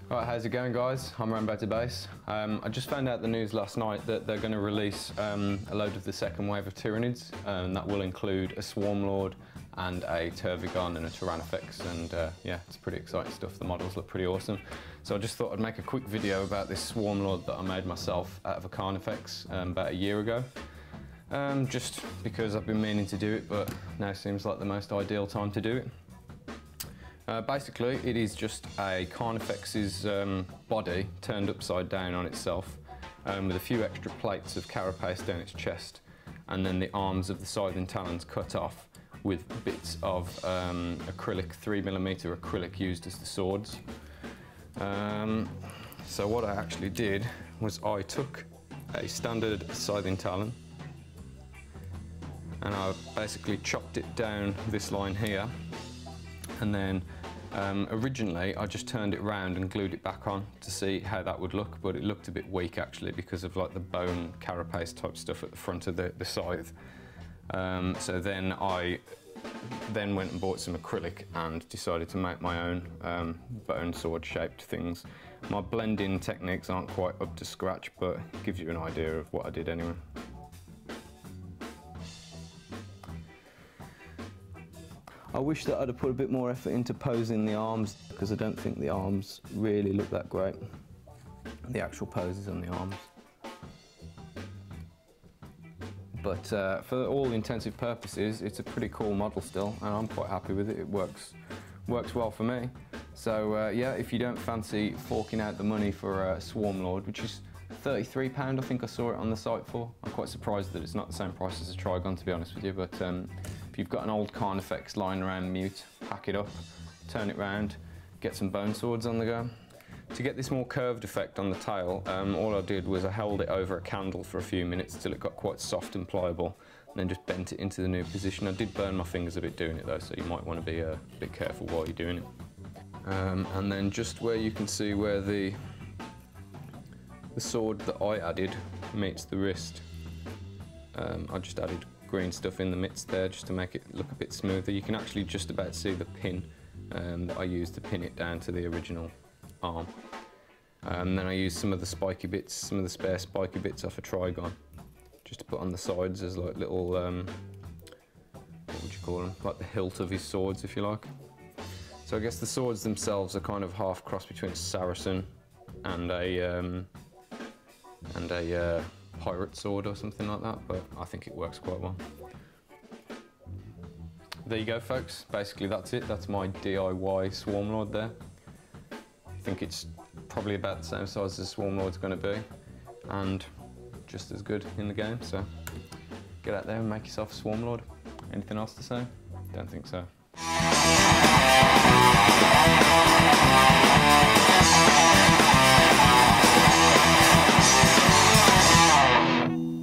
Right, how's it going, guys? I'm Rambo to Base. I just found out the news last night that they're going to release a load of the second wave of Tyranids, and that will include a Swarmlord and a Tervigon and a Tyranid, and yeah, it's pretty exciting stuff. The models look pretty awesome. So I just thought I'd make a quick video about this Swarmlord that I made myself out of a Carnifex about a year ago. Just because I've been meaning to do it, but now seems like the most ideal time to do it. Basically, it is just a Carnifex's body turned upside down on itself, with a few extra plates of carapace down its chest, and then the arms of the scything talons cut off with bits of acrylic, 3mm acrylic used as the swords. So what I actually did was I took a standard scything talon and I basically chopped it down this line here, and then originally I just turned it round and glued it back on to see how that would look, but it looked a bit weak actually because of like the bone carapace type stuff at the front of the scythe. So then I went and bought some acrylic and decided to make my own bone sword shaped things. My blending techniques aren't quite up to scratch, but it gives you an idea of what I did anyway. I wish that I'd have put a bit more effort into posing the arms, because I don't think the arms really look that great. The actual poses on the arms. But for all intensive purposes, it's a pretty cool model still, and I'm quite happy with it. It works well for me. So yeah, if you don't fancy forking out the money for a Swarmlord, which is £33 I think I saw it on the site for. I'm quite surprised that it's not the same price as a Trigon, to be honest with you, but if you've got an old Carnifex lying around mute, pack it up, turn it round, get some bone swords on the go. To get this more curved effect on the tail, all I did was I held it over a candle for a few minutes till it got quite soft and pliable, and then just bent it into the new position. I did burn my fingers a bit doing it though, so you might want to be a bit careful while you're doing it. And then just where you can see where the sword that I added meets the wrist, I just added green stuff in the midst there just to make it look a bit smoother. You can actually just about see the pin that I used to pin it down to the original arm. Then I used some of the spiky bits, some of the spare spiky bits off a Trigon, just to put on the sides as like little, what would you call them, like the hilt of his swords, if you like. So I guess the swords themselves are kind of half cross between a Saracen and a pirate sword or something like that, but I think it works quite well. There you go, folks. Basically that's it. That's my DIY Swarmlord there. I think it's probably about the same size as Swarmlord's going to be, and just as good in the game, so get out there and make yourself a Swarmlord. Anything else to say? Don't think so.